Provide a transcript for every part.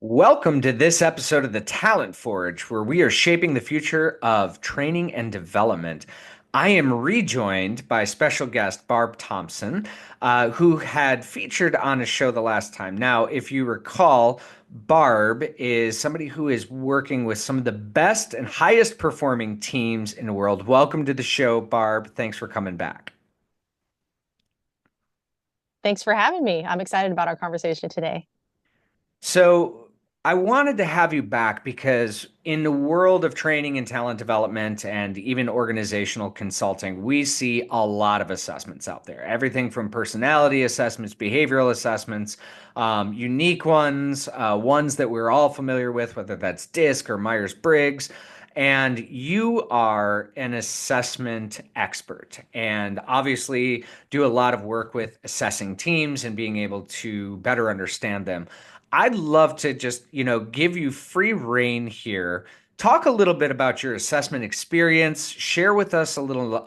Welcome to this episode of the Talent Forge, where we are shaping the future of training and development. I am rejoined by special guest Barb Thompson, who had featured on a show the last time. Now, if you recall, Barb is somebody who is working with some of the best and highest performing teams in the world. Welcome to the show, Barb. Thanks for coming back. Thanks for having me. I'm excited about our conversation today. So I wanted to have you back because in the world of training and talent development and even organizational consulting, we see a lot of assessments out there. Everything from personality assessments, behavioral assessments, unique ones, ones that we're all familiar with, whether that's DISC or Myers-Briggs. And you are an assessment expert and obviously do a lot of work with assessing teams and being able to better understand them. I'd love to just, give you free reign here. Talk a little bit about your assessment experience. Share with us a little,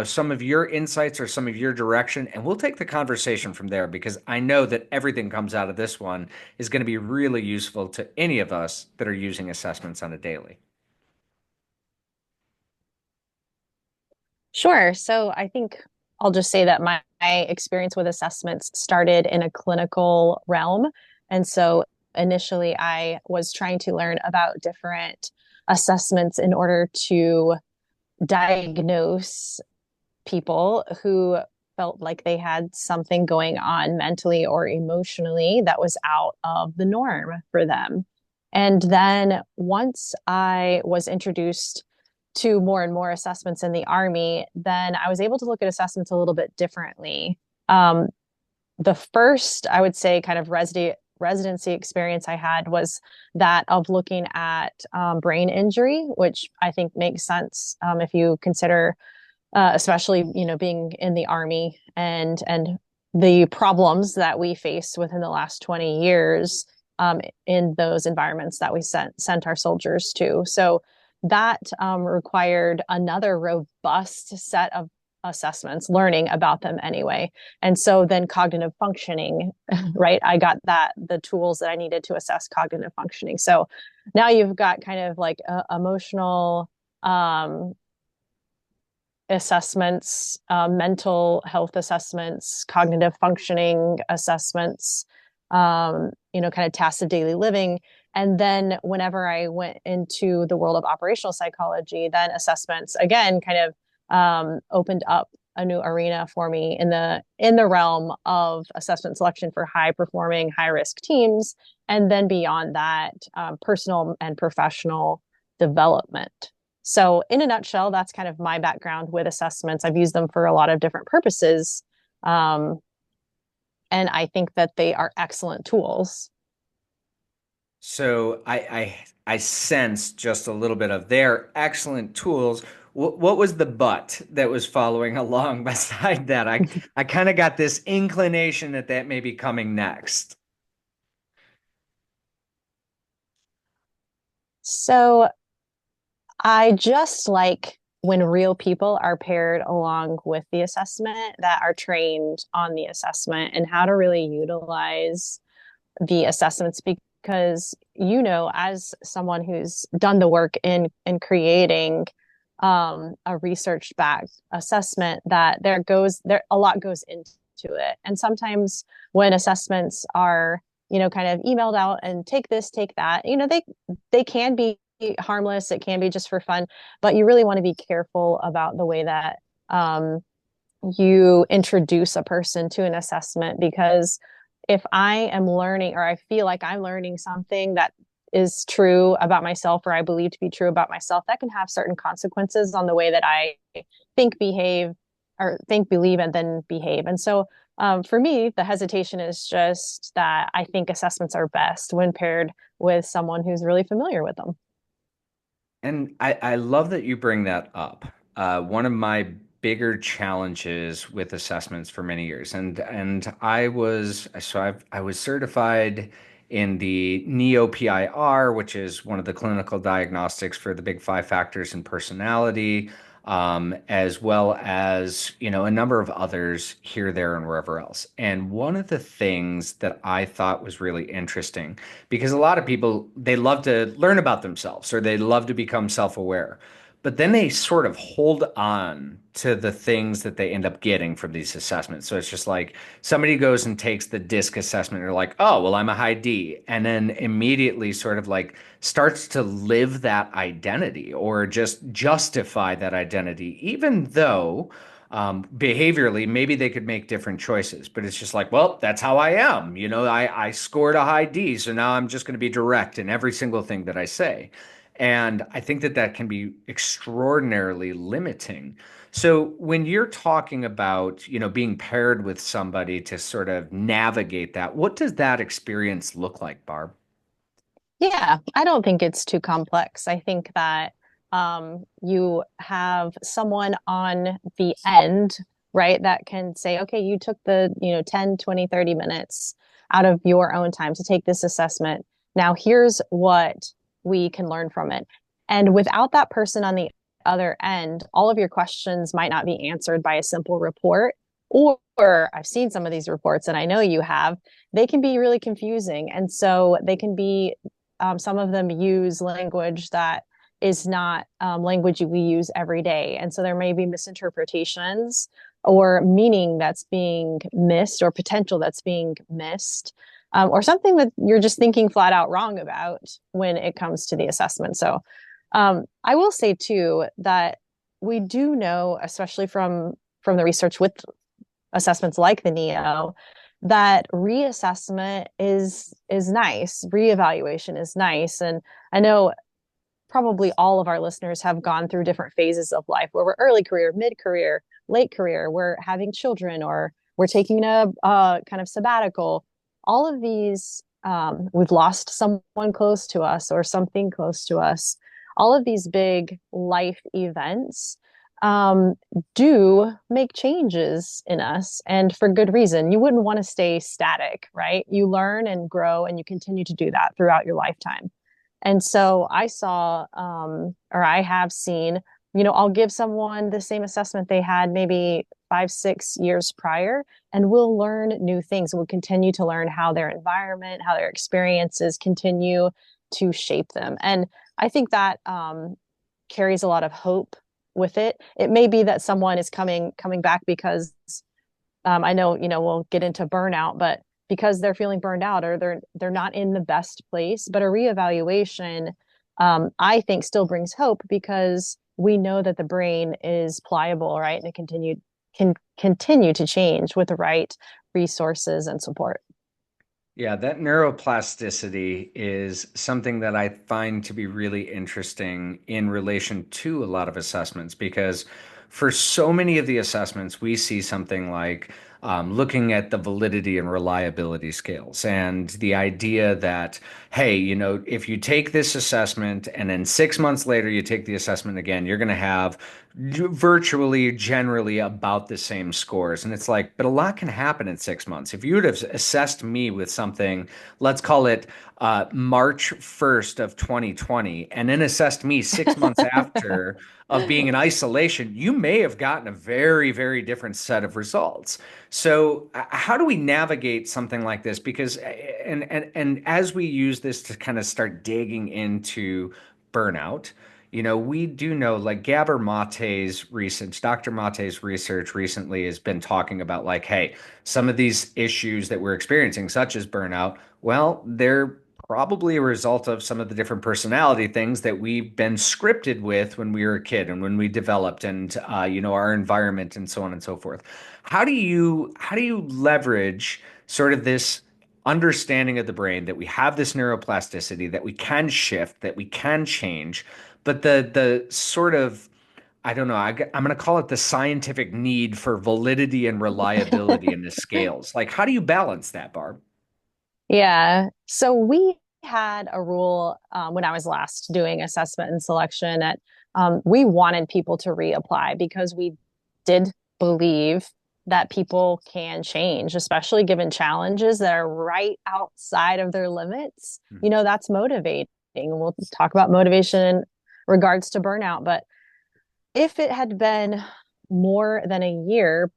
some of your insights or some of your direction, and we'll take the conversation from there because I know that everything comes out of this one is going to be really useful to any of us that are using assessments on a daily. Sure. So I think I'll just say that my experience with assessments started in a clinical realm. And so initially I was trying to learn about different assessments in order to diagnose people who felt like they had something going on mentally or emotionally that was out of the norm for them. And then once I was introduced to more and more assessments in the Army, then I was able to look at assessments a little bit differently. Um, the first, I would say, kind of residency experience I had was that of looking at brain injury, which I think makes sense if you consider especially being in the Army and the problems that we faced within the last 20 years in those environments that we sent our soldiers to. So that required another robust set of assessments, learning about them anyway. And so then cognitive functioning, right? I got the tools that I needed to assess cognitive functioning. So now you've got kind of like emotional assessments, mental health assessments, cognitive functioning assessments, kind of tasks of daily living. And then whenever I went into the world of operational psychology, then assessments again kind of opened up a new arena for me in the realm of assessment selection for high performing, high risk teams, and then beyond that, personal and professional development. So, in a nutshell, that's kind of my background with assessments. I've used them for a lot of different purposes. Um, and I think that they are excellent tools. So I sense just a little bit of their excellent tools. What was the but that was following along beside that? I kind of got this inclination that that may be coming next. So, I just like when real people are paired along with the assessment that are trained on the assessment and how to really utilize the assessments because as someone who's done the work in creating a research backed assessment that there a lot goes into it, and sometimes when assessments are kind of emailed out and take this, take that, they can be harmless, it can be just for fun, but you really want to be careful about the way that you introduce a person to an assessment, because if I am learning or I feel like I'm learning something that is true about myself or I believe to be true about myself, that can have certain consequences on the way that I think, behave, or think, believe, and then behave. And so for me, the hesitation is just that I think assessments are best when paired with someone who's really familiar with them. And I love that you bring that up. One of my bigger challenges with assessments for many years, and I was certified in the NEO-PIR, which is one of the clinical diagnostics for the big five factors in personality. as well as, a number of others here, there, and wherever else. And one of the things that I thought was really interesting, because a lot of people, they love to learn about themselves or they love to become self-aware. But then they sort of hold on to the things that they end up getting from these assessments. So it's just like somebody goes and takes the DISC assessment, and they're like, oh, well, I'm a high D. And then immediately sort of like starts to live that identity or just justify that identity, even though behaviorally, maybe they could make different choices. But it's just like, well, that's how I am. I scored a high D. So now I'm just going to be direct in every single thing that I say. And I think that that can be extraordinarily limiting. So when you're talking about, being paired with somebody to sort of navigate that, what does that experience look like, Barb? Yeah, I don't think it's too complex. I think that you have someone on the end, right, that can say, okay, you took the, 10, 20, 30 minutes out of your own time to take this assessment. Now, here's what we can learn from it. And without that person on the other end, all of your questions might not be answered by a simple report. Or I've seen some of these reports, and I know you have, they can be really confusing. And so they can be some of them use language that is not language we use every day. And so there may be misinterpretations or meaning that's being missed or potential that's being missed, or something that you're just thinking flat out wrong about when it comes to the assessment. So I will say too that we do know, especially from the research with assessments like the NEO, that reassessment is nice, reevaluation is nice. And I know probably all of our listeners have gone through different phases of life where we're early career, mid career, late career, we're having children, or we're taking a kind of sabbatical. All of these, we've lost someone close to us or something close to us. All of these big life events um, do make changes in us, and for good reason. You wouldn't want to stay static, right? You learn and grow, and you continue to do that throughout your lifetime. And so I saw, or I have seen, I'll give someone the same assessment they had maybe 5, 6 years prior, and we'll learn new things. We'll continue to learn how their environment, how their experiences continue to shape them. And I think that carries a lot of hope with it. It may be that someone is coming back because I know, we'll get into burnout, but because they're feeling burned out or they're not in the best place. But a reevaluation, I think, still brings hope because we know that the brain is pliable, right? And it can continue to change with the right resources and support. Yeah, that neuroplasticity is something that I find to be really interesting in relation to a lot of assessments because for so many of the assessments, we see something like looking at the validity and reliability scales and the idea that, hey, if you take this assessment and then 6 months later you take the assessment again, you're going to have virtually generally about the same scores. And it's like, but a lot can happen in 6 months. If you would have assessed me with something, let's call it March 1st of 2020, and then assessed me 6 months after of being in isolation, you may have gotten a very, very different set of results. So how do we navigate something like this? Because and as we use this to kind of start digging into burnout, we do know like Dr. Mate's research recently has been talking about like, hey, some of these issues that we're experiencing, such as burnout, well, they're probably a result of some of the different personality things that we've been scripted with when we were a kid and when we developed and our environment and so on and so forth. How do you leverage sort of this understanding of the brain that we have this neuroplasticity that we can shift, that we can change, but the sort of I don't know, I'm going to call it the scientific need for validity and reliability in the scales. Like, how do you balance that, Barb? Yeah. So we had a rule when I was last doing assessment and selection that we wanted people to reapply because we did believe that people can change, especially given challenges that are right outside of their limits. That's motivating. And we'll talk about motivation in regards to burnout, but if it had been more than a year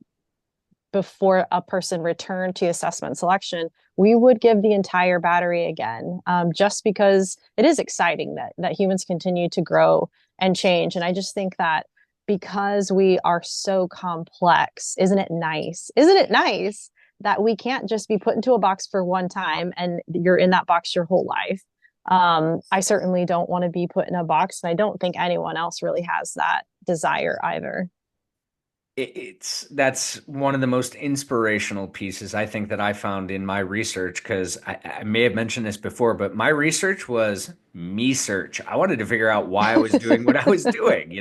before a person returned to assessment selection, we would give the entire battery again, just because it is exciting that humans continue to grow and change. And I just think that because we are so complex, isn't it nice? Isn't it nice that we can't just be put into a box for one time and you're in that box your whole life? I certainly don't want to be put in a box, and I don't think anyone else really has that desire either. It's that's one of the most inspirational pieces I think that I found in my research because I may have mentioned this before, but my research was me search. I wanted to figure out why I was doing what I was doing.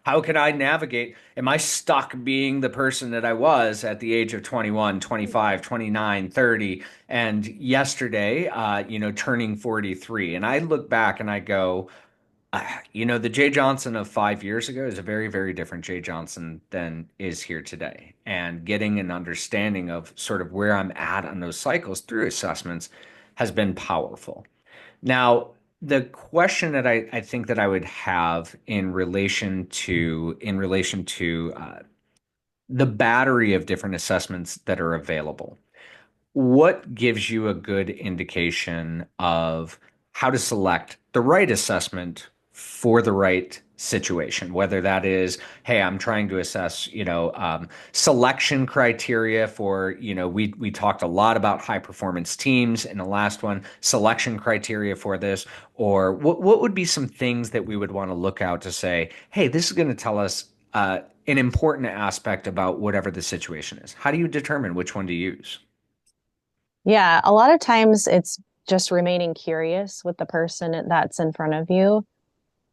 How can I navigate? Am I stuck being the person that I was at the age of 21, 25, 29, 30, and yesterday, turning 43? And I look back and I go, the Jay Johnson of 5 years ago is a very, very different Jay Johnson than is here today. And getting an understanding of sort of where I'm at on those cycles through assessments has been powerful. Now, the question that I think that I would have in relation to the battery of different assessments that are available, what gives you a good indication of how to select the right assessment for the right situation? Whether that is, hey, I'm trying to assess, selection criteria for, we talked a lot about high performance teams in the last one, selection criteria for this, or what would be some things that we would want to look out to say, hey, this is going to tell us an important aspect about whatever the situation is. How do you determine which one to use? Yeah, a lot of times it's just remaining curious with the person that's in front of you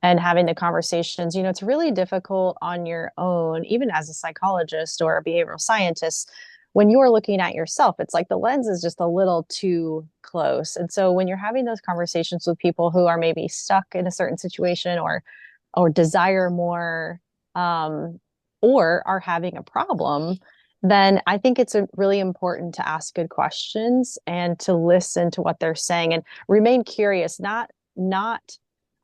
and having the conversations. It's really difficult on your own, even as a psychologist or a behavioral scientist, when you're looking at yourself. It's like the lens is just a little too close. And so when you're having those conversations with people who are maybe stuck in a certain situation or desire more, um, or are having a problem, then I think it's really important to ask good questions and to listen to what they're saying and remain curious. Not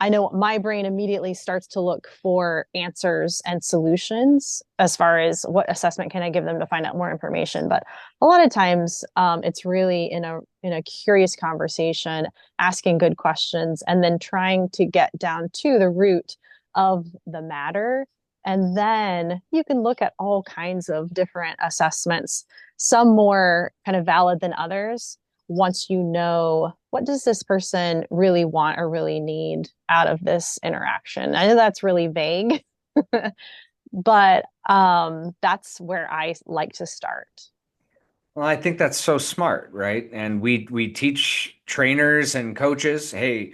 I know my brain immediately starts to look for answers and solutions as far as what assessment can I give them to find out more information. But a lot of times, it's really in a curious conversation, asking good questions, and then trying to get down to the root of the matter. And then you can look at all kinds of different assessments, some more kind of valid than others, once you know what does this person really want or really need out of this interaction. I know that's really vague, but that's where I like to start. Well, I think that's so smart, right? And we teach trainers and coaches, hey,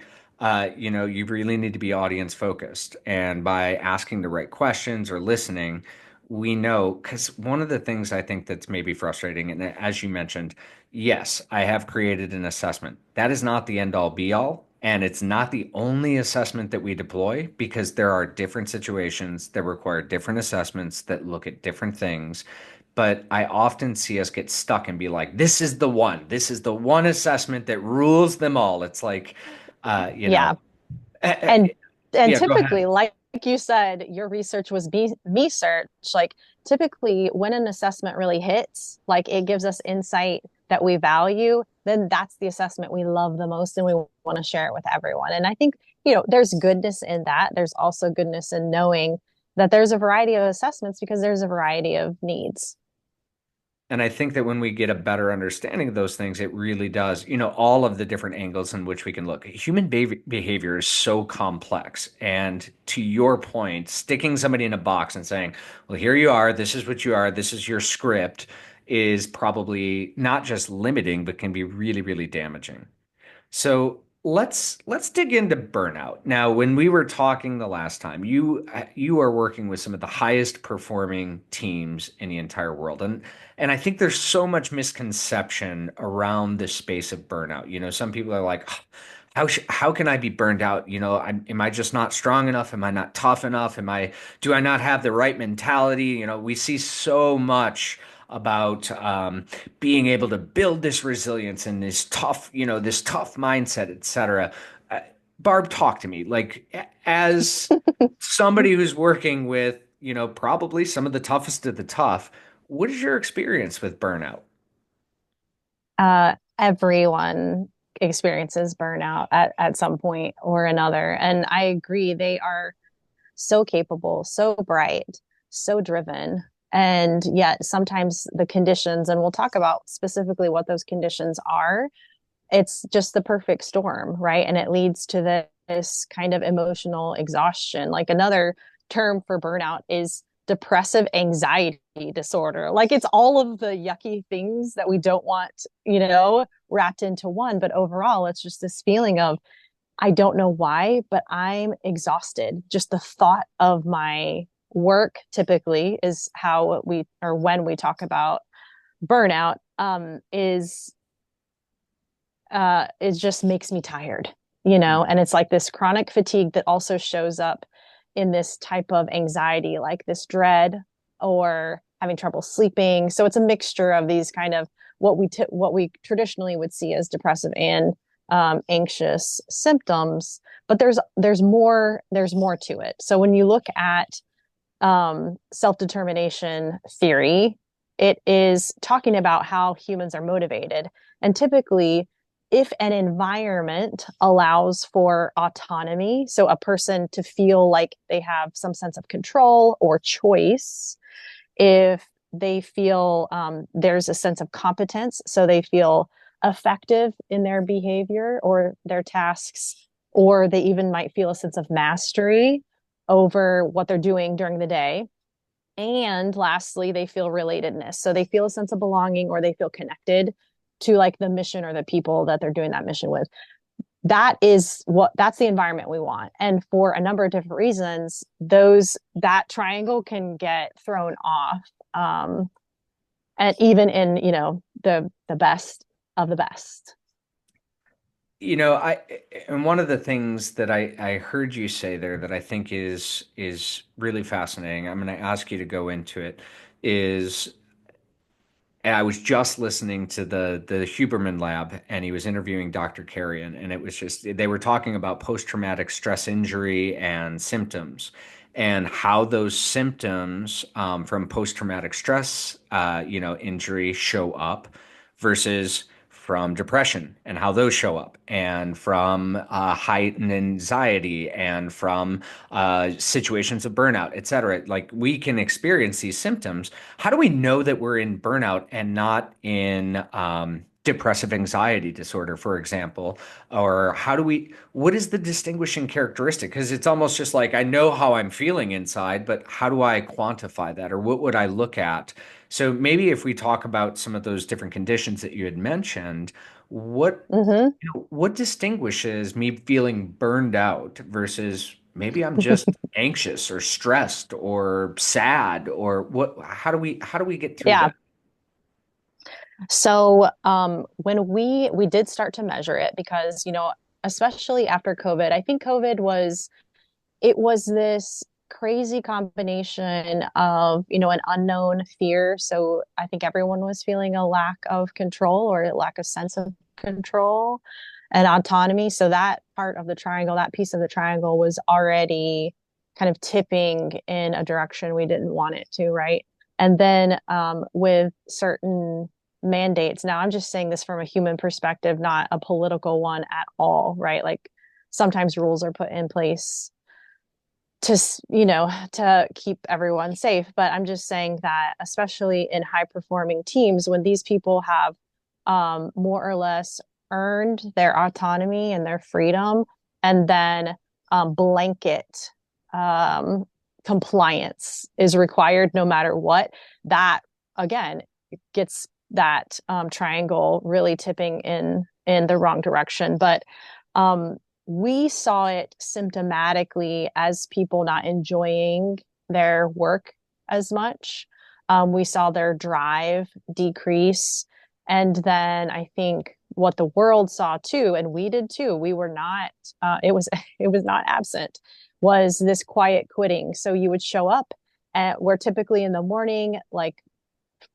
you really need to be audience focused. And by asking the right questions or listening, we know because one of the things I think that's maybe frustrating, and as you mentioned, yes, I have created an assessment. That is not the end all be all. And it's not the only assessment that we deploy because there are different situations that require different assessments that look at different things, but I often see us get stuck and be like, this is the one. This is the one assessment that rules them all. It's like, uh, you Yeah. know, eh, And eh, and yeah, go typically, ahead. like you said, your research was me search. Like typically when an assessment really hits, like it gives us insight that we value, then that's the assessment we love the most and we want to share it with everyone. And I think, there's goodness in that. There's also goodness in knowing that there's a variety of assessments because there's a variety of needs. And I think that when we get a better understanding of those things, it really does, all of the different angles in which we can look. Human behavior is so complex. And to your point, sticking somebody in a box and saying, well, here you are, this is what you are, this is your script, is probably not just limiting, but can be really, really damaging. So let's dig into burnout. Now, when we were talking the last time, you are working with some of the highest performing teams in the entire world. And I think there's so much misconception around the space of burnout. Some people are like, how can I be burned out? Am I just not strong enough? Am I not tough enough? Do I not have the right mentality? We see so much about being able to build this resilience and this tough mindset, etc. Uh, Barb, talk to me. Like, as somebody who's working with probably some of the toughest of the tough. What is your experience with burnout? Everyone experiences burnout at some point or another. And I agree, they are so capable, so bright, so driven. And yet sometimes the conditions, and we'll talk about specifically what those conditions are, it's just the perfect storm, right? And it leads to this kind of emotional exhaustion. Like another term for burnout is depressive anxiety disorder. Like it's all of the yucky things that we don't want, wrapped into one. But overall, it's just this feeling of, I don't know why, but I'm exhausted. Just the thought of my work typically is how we, or when we talk about burnout, it just makes me tired, and it's like this chronic fatigue that also shows up in this type of anxiety, like this dread or having trouble sleeping. So it's a mixture of these kind of what we traditionally would see as depressive and anxious symptoms. But there's more to it. So when you look at self-determination theory, it is talking about how humans are motivated. And typically, if an environment allows for autonomy, so a person to feel like they have some sense of control or choice, if they feel there's a sense of competence, so they feel effective in their behavior or their tasks, or they even might feel a sense of mastery over what they're doing during the day. And lastly, they feel relatedness. So they feel a sense of belonging or they feel connected to like the mission or the people that they're doing that mission with. That's the environment we want. And for a number of different reasons, that triangle can get thrown off. And even in, the best of the best. I and one of the things that I heard you say there that I think is really fascinating. I'm going to ask you to go into it. Is And I was just listening to the Huberman Lab, and he was interviewing Dr. Carrion, and it was just they were talking about post-traumatic stress injury and symptoms, and how those symptoms from post-traumatic stress, injury show up versus from depression and how those show up, and from heightened anxiety, and from situations of burnout, et cetera. Like we can experience these symptoms. How do we know that we're in burnout and not in depressive anxiety disorder, for example? Or what is the distinguishing characteristic? Because it's almost just like I know how I'm feeling inside, but how do I quantify that? Or what would I look at? So maybe if we talk about some of those different conditions that you had mentioned, what Mm-hmm. what distinguishes me feeling burned out versus maybe I'm just anxious or stressed or sad, or what how do we get through Yeah. that? So when we did start to measure it, because especially after COVID, I think COVID was it was this crazy combination of an unknown fear. So I think everyone was feeling a lack of control or a lack of sense of control and autonomy. So that part of the triangle, that piece of the triangle, was already kind of tipping in a direction we didn't want it to, right? And then with certain mandates, now I'm just saying this from a human perspective, not a political one at all, right? Like sometimes rules are put in place to to keep everyone safe, but I'm just saying that especially in high performing teams, when these people have more or less earned their autonomy and their freedom, and then blanket um, compliance is required no matter what, that again gets that triangle really tipping in the wrong direction. But um, we saw it symptomatically as people not enjoying their work as much. We saw their drive decrease. And then I think what the world saw too, and we did too, we were not, it was, it was not absent, was this quiet quitting. So you would show up at where typically in the morning, like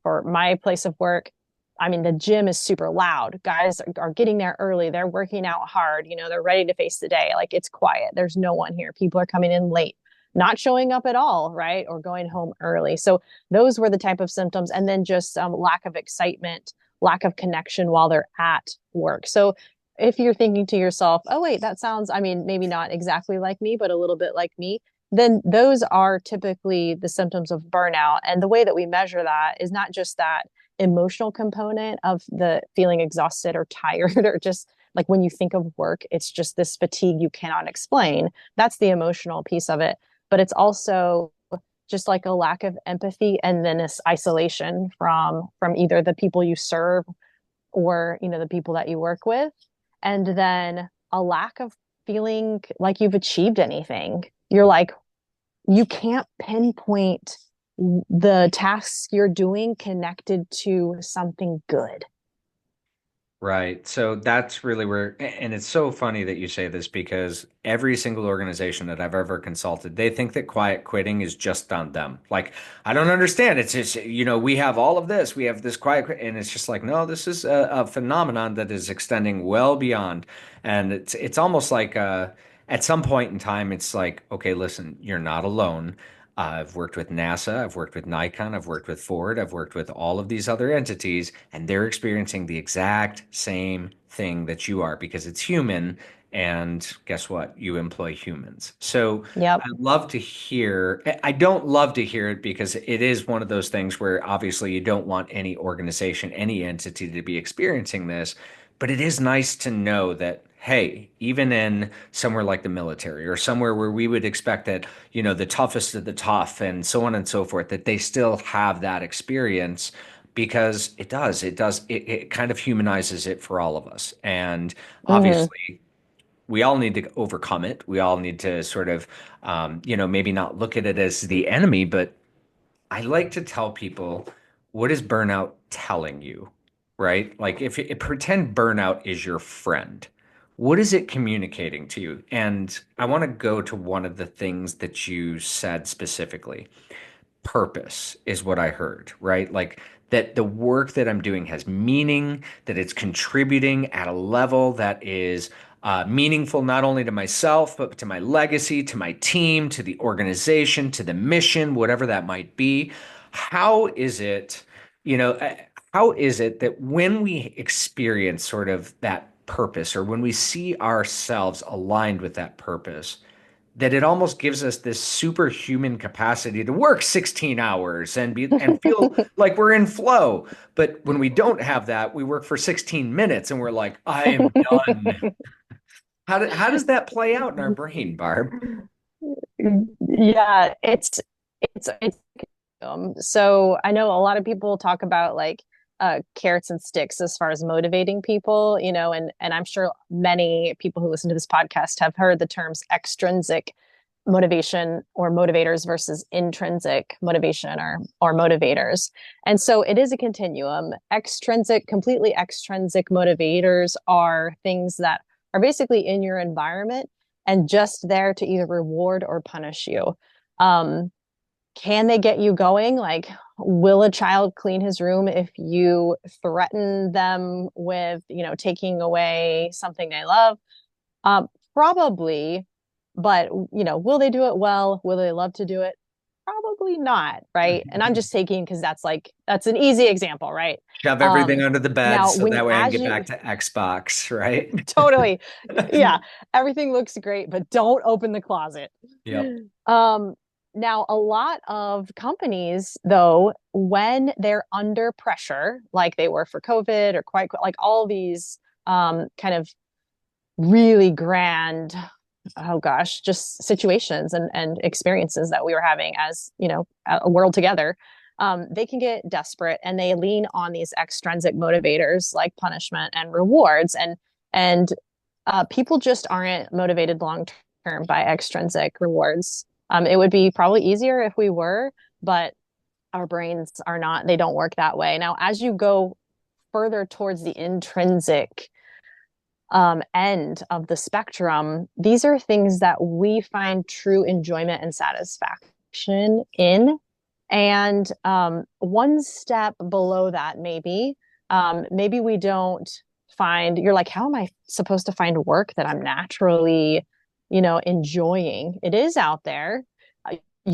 for my place of work, I mean, the gym is super loud. Guys are getting there early. They're working out hard. They're ready to face the day. Like it's quiet. There's no one here. People are coming in late. not showing up at all, right? Or going home early. So those were the type of symptoms. And then just lack of excitement, lack of connection while they're at work. So if you're thinking to yourself, oh, wait, that sounds, I mean, maybe not exactly like me, but a little bit like me, then those are typically the symptoms of burnout. And the way that we measure that is not just that emotional component of the feeling exhausted or tired or just like when you think of work, it's just this fatigue you cannot explain. That's the emotional piece of it. But it's also just like a lack of empathy and then this isolation from either the people you serve or the people that you work with, and then a lack of feeling like you've achieved anything. You're like, you can't pinpoint the tasks you're doing connected to something good. Right. So that's really where, and it's so funny that you say this because every single organization that I've ever consulted, they think that quiet quitting is just on them. Like, I don't understand. It's just, we have all of this, we have this quiet quit, and it's just like, no, this is a phenomenon that is extending well beyond. And it's almost like, at some point in time, it's like, okay, listen, you're not alone. I've worked with NASA, I've worked with Nikon, I've worked with Ford, I've worked with all of these other entities, and they're experiencing the exact same thing that you are because it's human. And guess what? You employ humans. So Yep. I love to hear, I don't love to hear it because it is one of those things where obviously you don't want any organization, any entity to be experiencing this. But it is nice to know that, hey, even in somewhere like the military or somewhere where we would expect that, the toughest of the tough and so on and so forth, that they still have that experience because it kind of humanizes it for all of us. And Mm-hmm. obviously, we all need to overcome it. We all need to sort of, maybe not look at it as the enemy, but I like to tell people, what is burnout telling you, right? Like if pretend burnout is your friend, what is it communicating to you? And I want to go to one of the things that you said specifically. Purpose is what I heard, right? Like that the work that I'm doing has meaning, that it's contributing at a level that is meaningful not only to myself, but to my legacy, to my team, to the organization, to the mission, whatever that might be. How is it, you know, uh, how is it that when we experience sort of that purpose or when we see ourselves aligned with that purpose, that it almost gives us this superhuman capacity to work 16 hours and feel like we're in flow. But when we don't have that, we work for 16 minutes and we're like, I am done. How does that play out in our brain, Barb? Yeah, it's so I know a lot of people talk about like carrots and sticks as far as motivating people, and I'm sure many people who listen to this podcast have heard the terms extrinsic motivation or motivators versus intrinsic motivation or motivators. And so it is a continuum. Completely extrinsic motivators are things that are basically in your environment and just there to either reward or punish you. Um, can they get you going? Like, will a child clean his room if you threaten them with, taking away something they love? Probably, but will they do it well? Will they love to do it? Probably not, right? And I'm just taking because that's an easy example, right? Shove everything Um, under the bed now so when that way I can as get you back to Xbox, right? totally, yeah, everything looks great, but don't open the closet. Yep. Um, Now, a lot of companies, though, when they're under pressure, like they were for COVID or quite like all these kind of really grand, oh gosh, just situations and experiences that we were having as, a world together, they can get desperate and they lean on these extrinsic motivators like punishment and rewards. And people just aren't motivated long term by extrinsic rewards. It would be probably easier if we were, but our brains are not, they don't work that way. Now, as you go further towards the intrinsic end of the spectrum, these are things that we find true enjoyment and satisfaction in. And one step below that, maybe we don't find, you're like, how am I supposed to find work that I'm naturally, enjoying? It is out there.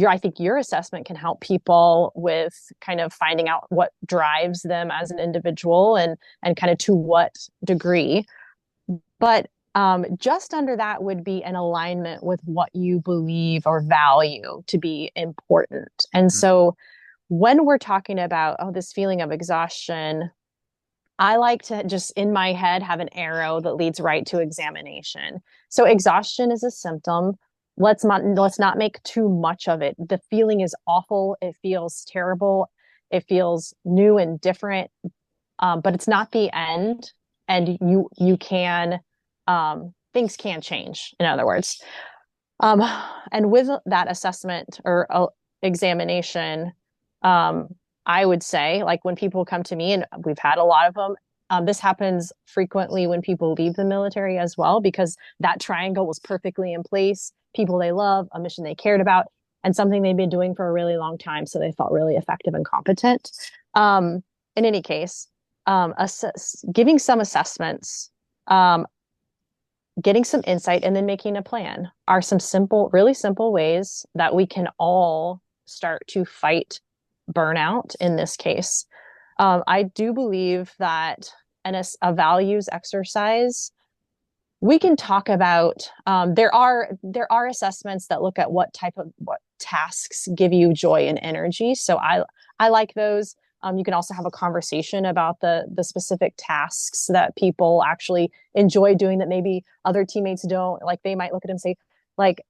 I think your assessment can help people with kind of finding out what drives them as an individual and kind of to what degree. But just under that would be an alignment with what you believe or value to be important. And so when we're talking about, oh, this feeling of exhaustion, I like to just in my head have an arrow that leads right to examination. So exhaustion is a symptom. Let's not make too much of it. The feeling is awful. It feels terrible. It feels new and different, but it's not the end. And you can things can change. In other words, um, and with that assessment or examination, um, I would say, like when people come to me, and we've had a lot of them, this happens frequently when people leave the military as well, because that triangle was perfectly in place. People they love, a mission they cared about, and something they've been doing for a really long time. So they felt really effective and competent. In any case, giving some assessments, um, getting some insight, and then making a plan are some simple, really simple ways that we can all start to fight burnout in this case. I do believe that a values exercise, we can talk about. There are assessments that look at what tasks give you joy and energy. So I like those. You can also have a conversation about the specific tasks that people actually enjoy doing that maybe other teammates don't. Like they might look at them and say, like,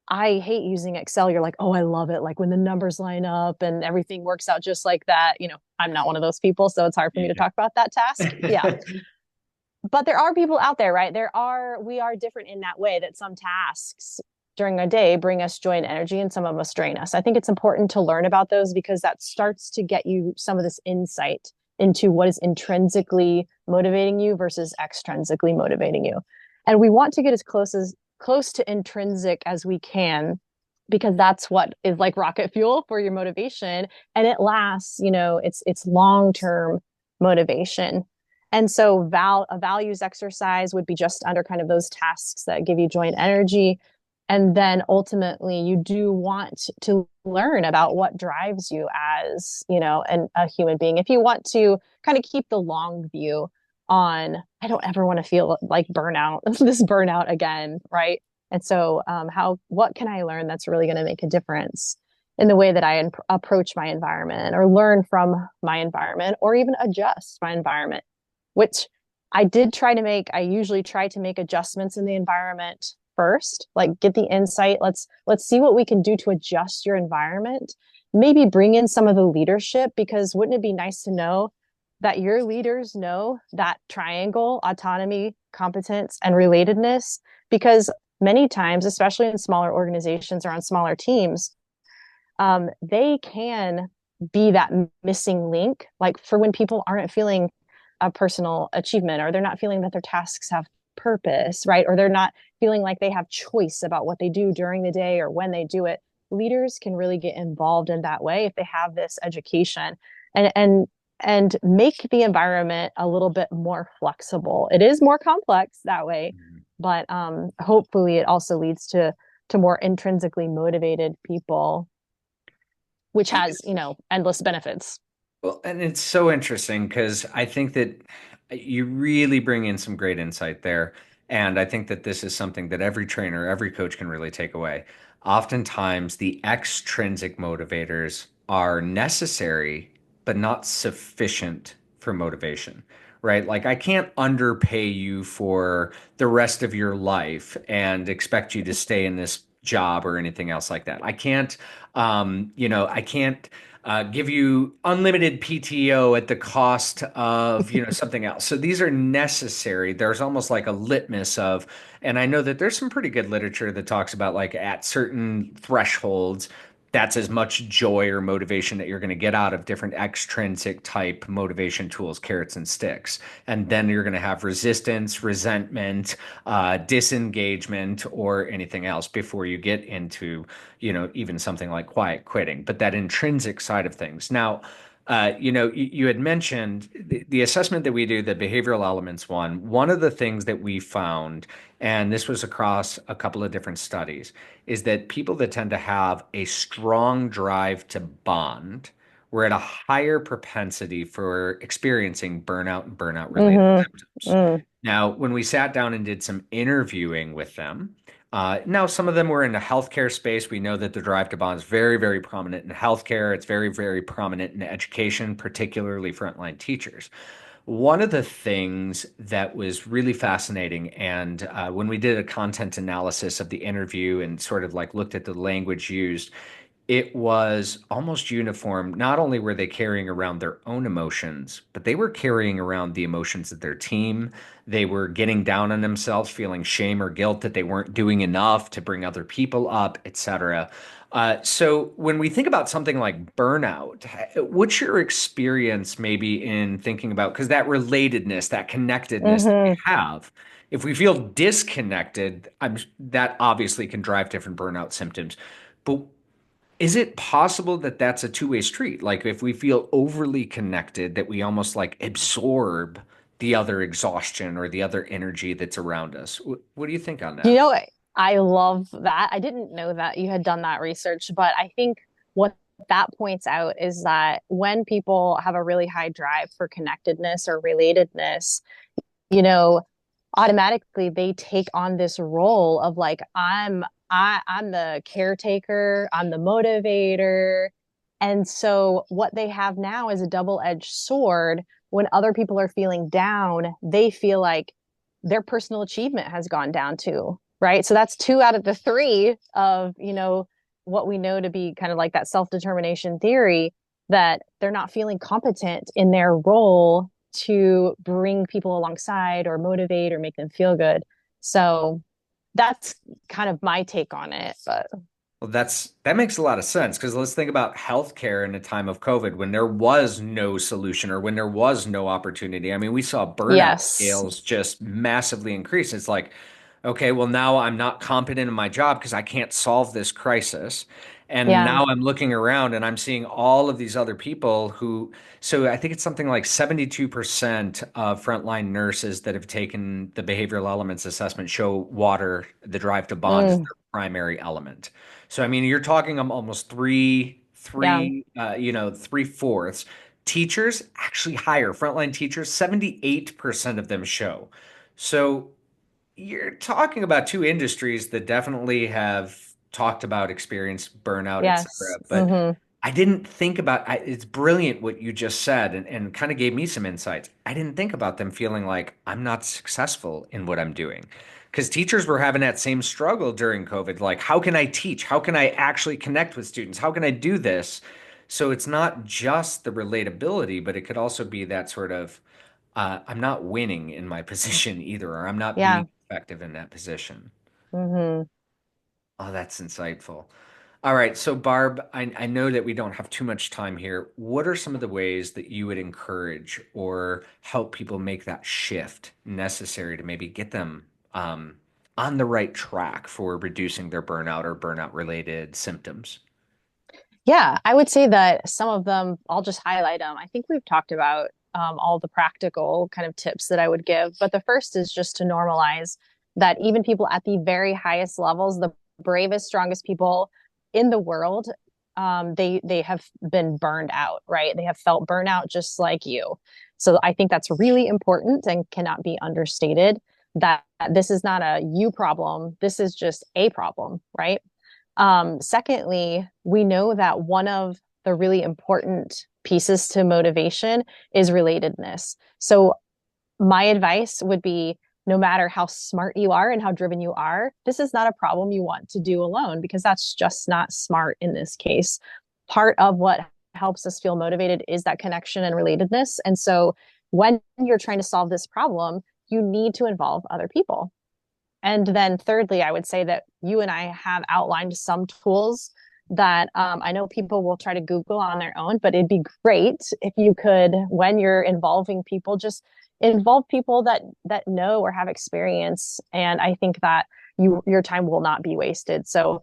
I hate using Excel. You're like, oh, I love it. Like when the numbers line up and everything works out just like that. I'm not one of those people, so it's hard for me to Yeah. talk about that task. Yeah. But there are people out there, right? We are different in that way, that some tasks during a day bring us joy and energy and some of us drain us. I think it's important to learn about those because that starts to get you some of this insight into what is intrinsically motivating you versus extrinsically motivating you. And we want to get as close to intrinsic as we can, because that's what is like rocket fuel for your motivation, and it lasts, it's long-term motivation. And so a values exercise would be just under kind of those tasks that give you joy and energy. And then ultimately you do want to learn about what drives you as, a human being. If you want to kind of keep the long view on, I don't ever want to feel like burnout, this burnout again, right? And so what can I learn that's really going to make a difference in the way that I approach my environment or learn from my environment or even adjust my environment, which I usually try to make adjustments in the environment first, like get the insight. Let's see what we can do to adjust your environment. Maybe bring in some of the leadership, because wouldn't it be nice to know that your leaders know that triangle: autonomy, competence, and relatedness? Because many times, especially in smaller organizations or on smaller teams, they can be that missing link, like for when people aren't feeling a personal achievement, or they're not feeling that their tasks have purpose, right? Or they're not feeling like they have choice about what they do during the day or when they do it. Leaders can really get involved in that way if they have this education and make the environment a little bit more flexible. It is more complex that way, but hopefully it also leads to more intrinsically motivated people, which has, endless benefits. Well, and it's so interesting because I think that you really bring in some great insight there. And I think that this is something that every trainer, every coach can really take away. Oftentimes, the extrinsic motivators are necessary, but not sufficient for motivation, right? Like, I can't underpay you for the rest of your life and expect you to stay in this job or anything else like that. I can't give you unlimited PTO at the cost of, something else. So these are necessary. There's almost like a litmus of, and I know that there's some pretty good literature that talks about like at certain thresholds, that's as much joy or motivation that you're going to get out of different extrinsic type motivation tools, carrots and sticks. And then you're going to have resistance, resentment, disengagement, or anything else before you get into, even something like quiet quitting. But that intrinsic side of things. Now, You had mentioned the assessment that we do, the behavioral elements one. One of the things that we found, and this was across a couple of different studies, is that people that tend to have a strong drive to bond were at a higher propensity for experiencing burnout and burnout related Hmm. symptoms. Mm. Now, when we sat down and did some interviewing with them, now, some of them were in the healthcare space. We know that the drive to bond is very, very prominent in healthcare. It's very, very prominent in education, particularly frontline teachers. One of the things that was really fascinating, and when we did a content analysis of the interview and sort of like looked at the language used, it was almost uniform. Not only were they carrying around their own emotions, but they were carrying around the emotions of their team. They were getting down on themselves, feeling shame or guilt that they weren't doing enough to bring other people up, etc. So when we think about something like burnout, what's your experience maybe in thinking about, because that relatedness, that connectedness that we Hmm. have, if we feel disconnected, that obviously can drive different burnout symptoms. But is it possible that that's a two-way street? Like if we feel overly connected, that we almost like absorb the other exhaustion or the other energy that's around us. What do you think on You that? know, I love that. I didn't know that you had done that research, but I think what that points out is that when people have a really high drive for connectedness or relatedness, you know, automatically they take on this role of like, I'm the caretaker, I'm the motivator. And so what they have now is a double-edged sword. When other people are feeling down, they feel like their personal achievement has gone down too, right? So that's two out of the three of, what we know to be kind of like that self-determination theory, that they're not feeling competent in their role to bring people alongside or motivate or make them feel good. So that's kind of my take on it. But Well, that makes a lot of sense because let's think about healthcare in a time of COVID when there was no solution or when there was no opportunity. I mean, we saw burnout yes, scales just massively increase. It's like, okay, well, now I'm not competent in my job because I can't solve this crisis. And yeah, now I'm looking around and I'm seeing all of these other people who, so I think it's something like 72% of frontline nurses that have taken the behavioral elements assessment show water, the drive to bond, as mm, their primary element. So I mean, you're talking almost yeah, three-fourths. Teachers actually higher. Frontline teachers, 78% of them show. So you're talking about two industries that definitely have talked about experience burnout, et yes, cetera. But I didn't think about it's brilliant what you just said and kind of gave me some insights. I didn't think about them feeling like I'm not successful in what I'm doing. Because teachers were having that same struggle during COVID. Like, how can I teach? How can I actually connect with students? How can I do this? So it's not just the relatability, but it could also be that sort of I'm not winning in my position either, or I'm not yeah. being effective in that position. Hmm. Oh, that's insightful. All right. So, Barb, I know that we don't have too much time here. What are some of the ways that you would encourage or help people make that shift necessary to maybe get them on the right track for reducing their burnout or burnout related symptoms? Yeah, I would say that some of them, I'll just highlight them. I think we've talked about all the practical kind of tips that I would give. But the first is just to normalize that even people at the very highest levels, the bravest, strongest people in the world, they have been burned out, right? They have felt burnout just like you. So I think that's really important and cannot be understated, that this is not a you problem. This is just a problem, right? Secondly, we know that one of the really important pieces to motivation is relatedness. So, my advice would be, no matter how smart you are and how driven you are, this is not a problem you want to do alone, because that's just not smart in this case. Part of what helps us feel motivated is that connection and relatedness. And so, when you're trying to solve this problem, you need to involve other people. And then thirdly, I would say that you and I have outlined some tools that I know people will try to Google on their own, but it'd be great if you could, when you're involving people, just involve people that know or have experience. And I think that your time will not be wasted. So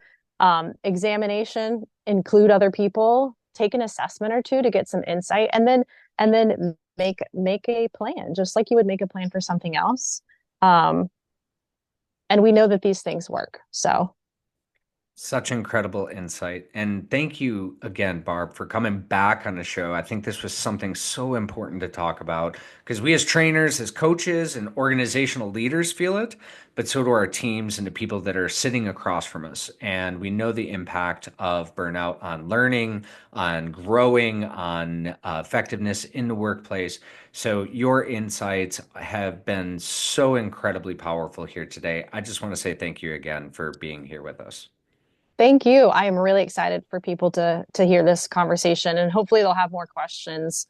examination, include other people, take an assessment or two to get some insight, and then make a plan, just like you would make a plan for something else. Um, and we know that these things work. So Such incredible insight. And thank you again, Barb, for coming back on the show. I think this was something so important to talk about because we, as trainers, as coaches, and organizational leaders, feel it, but so do our teams and the people that are sitting across from us. And we know the impact of burnout on learning, on growing, on effectiveness in the workplace. So, your insights have been so incredibly powerful here today. I just want to say thank you again for being here with us. thank you. I am really excited for people to hear this conversation, and hopefully they'll have more questions,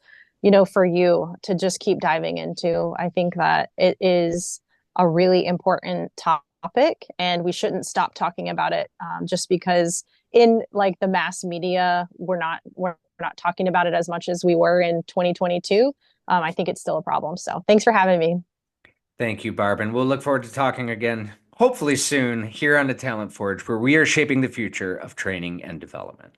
for you to just keep diving into. I think that it is a really important topic, and we shouldn't stop talking about it just because in like the mass media we're not talking about it as much as we were in 2022. I think it's still a problem. So thanks for having me. Thank you, Barb. And we'll look forward to talking again, hopefully soon, here on the Talent Forge, where we are shaping the future of training and development.